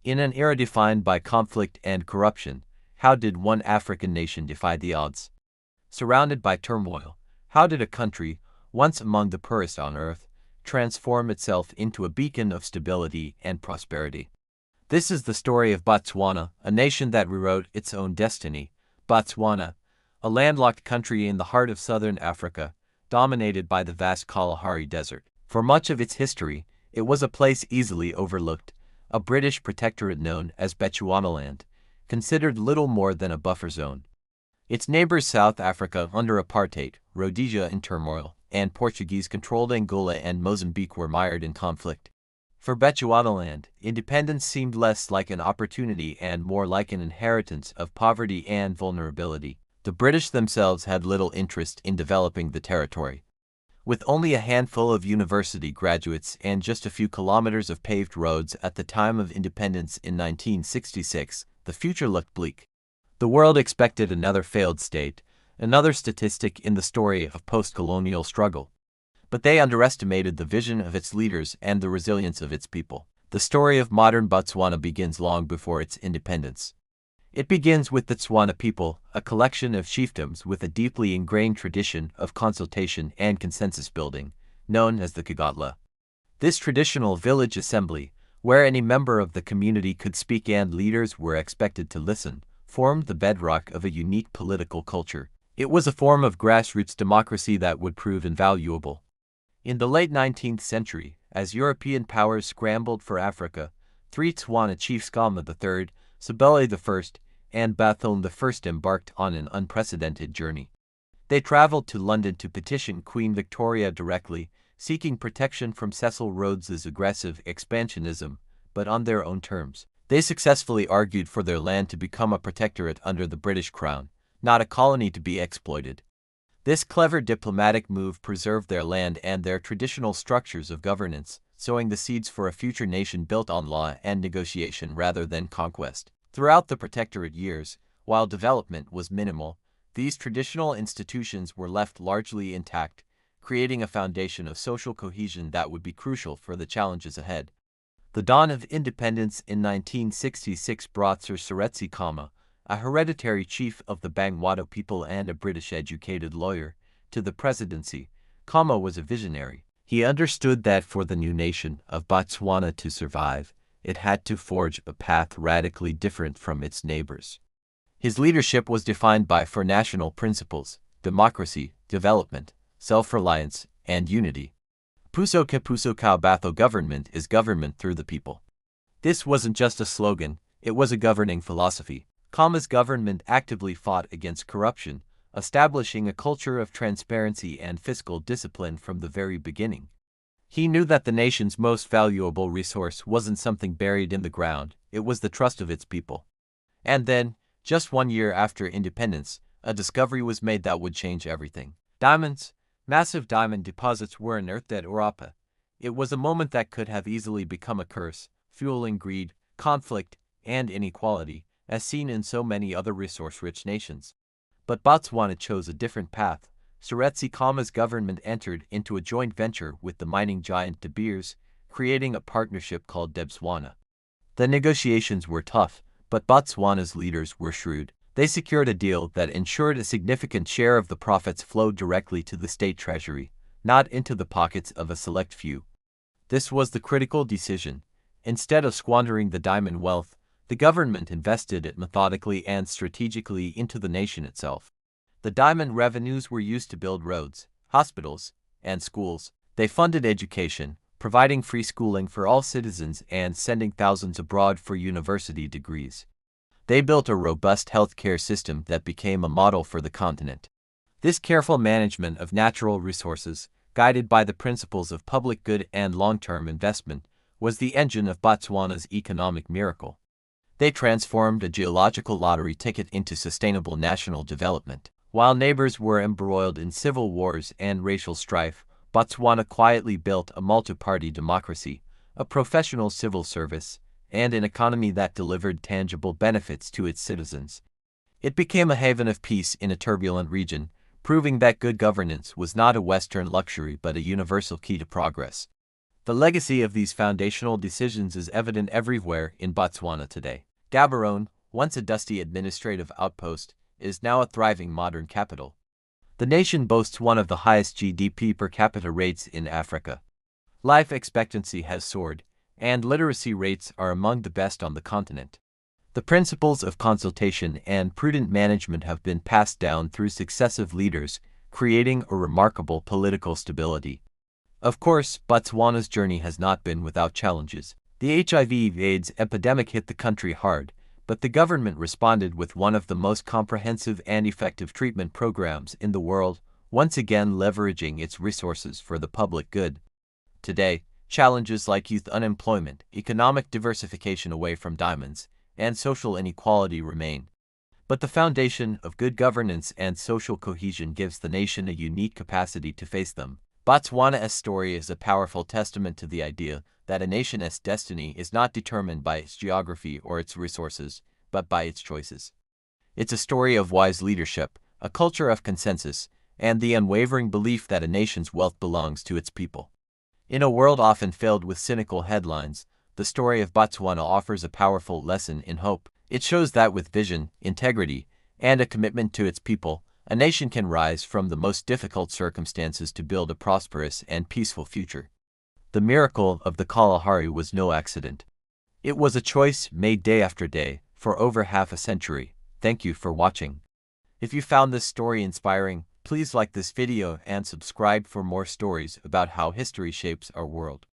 In an era defined by conflict and corruption, how did one African nation defy the odds? Surrounded by turmoil, how did a country, once among the poorest on earth, transform itself into a beacon of stability and prosperity? This is the story of Botswana, a nation that rewrote its own destiny. Botswana, a landlocked country in the heart of southern Africa, dominated by the vast Kalahari Desert. For much of its history, it was a place easily overlooked, a British protectorate known as Bechuanaland, considered little more than a buffer zone. Its neighbors South Africa under apartheid, Rhodesia in turmoil, and Portuguese-controlled Angola and Mozambique were mired in conflict. For Bechuanaland, independence seemed less like an opportunity and more like an inheritance of poverty and vulnerability. The British themselves had little interest in developing the territory. With only a handful of university graduates and just a few kilometers of paved roads at the time of independence in 1966, the future looked bleak. The world expected another failed state, another statistic in the story of post-colonial struggle. But they underestimated the vision of its leaders and the resilience of its people. The story of modern Botswana begins long before its independence. It begins with the Tswana people, a collection of chiefdoms with a deeply ingrained tradition of consultation and consensus building, known as the Kagatla. This traditional village assembly, where any member of the community could speak and leaders were expected to listen, formed the bedrock of a unique political culture. It was a form of grassroots democracy that would prove invaluable. In the late 19th century, as European powers scrambled for Africa, three Tswana chiefs Gama III, Sabele I, and Bathilne I embarked on an unprecedented journey. They traveled to London to petition Queen Victoria directly, seeking protection from Cecil Rhodes's aggressive expansionism, but on their own terms. They successfully argued for their land to become a protectorate under the British Crown, not a colony to be exploited. This clever diplomatic move preserved their land and their traditional structures of governance, sowing the seeds for a future nation built on law and negotiation rather than conquest. Throughout the protectorate years, while development was minimal, these traditional institutions were left largely intact, creating a foundation of social cohesion that would be crucial for the challenges ahead. The dawn of independence in 1966 brought Sir Seretse Khama, a hereditary chief of the Bangwato people and a British-educated lawyer, to the presidency. Khama was a visionary. He understood that for the new nation of Botswana to survive, it had to forge a path radically different from its neighbors. His leadership was defined by four national principles: democracy, development, self-reliance, and unity. Puso ke puso kau batho, government is government through the people. This wasn't just a slogan, it was a governing philosophy. Khama's government actively fought against corruption, establishing a culture of transparency and fiscal discipline from the very beginning. He knew that the nation's most valuable resource wasn't something buried in the ground, it was the trust of its people. And then, just 1 year after independence, a discovery was made that would change everything. Diamonds. Massive diamond deposits were unearthed at Orapa. It was a moment that could have easily become a curse, fueling greed, conflict, and inequality, as seen in so many other resource-rich nations. But Botswana chose a different path. Seretse Khama's government entered into a joint venture with the mining giant De Beers, creating a partnership called Debswana. The negotiations were tough, but Botswana's leaders were shrewd. They secured a deal that ensured a significant share of the profits flowed directly to the state treasury, not into the pockets of a select few. This was the critical decision. Instead of squandering the diamond wealth, the government invested it methodically and strategically into the nation itself. The diamond revenues were used to build roads, hospitals, and schools. They funded education, providing free schooling for all citizens and sending thousands abroad for university degrees. They built a robust healthcare system that became a model for the continent. This careful management of natural resources, guided by the principles of public good and long-term investment, was the engine of Botswana's economic miracle. They transformed a geological lottery ticket into sustainable national development. While neighbors were embroiled in civil wars and racial strife, Botswana quietly built a multi-party democracy, a professional civil service, and an economy that delivered tangible benefits to its citizens. It became a haven of peace in a turbulent region, proving that good governance was not a Western luxury but a universal key to progress. The legacy of these foundational decisions is evident everywhere in Botswana today. Gaborone, once a dusty administrative outpost, is now a thriving modern capital. The nation boasts one of the highest GDP per capita rates in Africa. Life expectancy has soared, and literacy rates are among the best on the continent. The principles of consultation and prudent management have been passed down through successive leaders, creating a remarkable political stability. Of course, Botswana's journey has not been without challenges. The HIV/AIDS epidemic hit the country hard, but the government responded with one of the most comprehensive and effective treatment programs in the world, once again leveraging its resources for the public good. Today, challenges like youth unemployment, economic diversification away from diamonds, and social inequality remain. But the foundation of good governance and social cohesion gives the nation a unique capacity to face them. Botswana's story is a powerful testament to the idea that a nation's destiny is not determined by its geography or its resources, but by its choices. It's a story of wise leadership, a culture of consensus, and the unwavering belief that a nation's wealth belongs to its people. In a world often filled with cynical headlines, the story of Botswana offers a powerful lesson in hope. It shows that with vision, integrity, and a commitment to its people, a nation can rise from the most difficult circumstances to build a prosperous and peaceful future. The miracle of the Kalahari was no accident. It was a choice made day after day, for over half a century. Thank you for watching. If you found this story inspiring, please like this video and subscribe for more stories about how history shapes our world.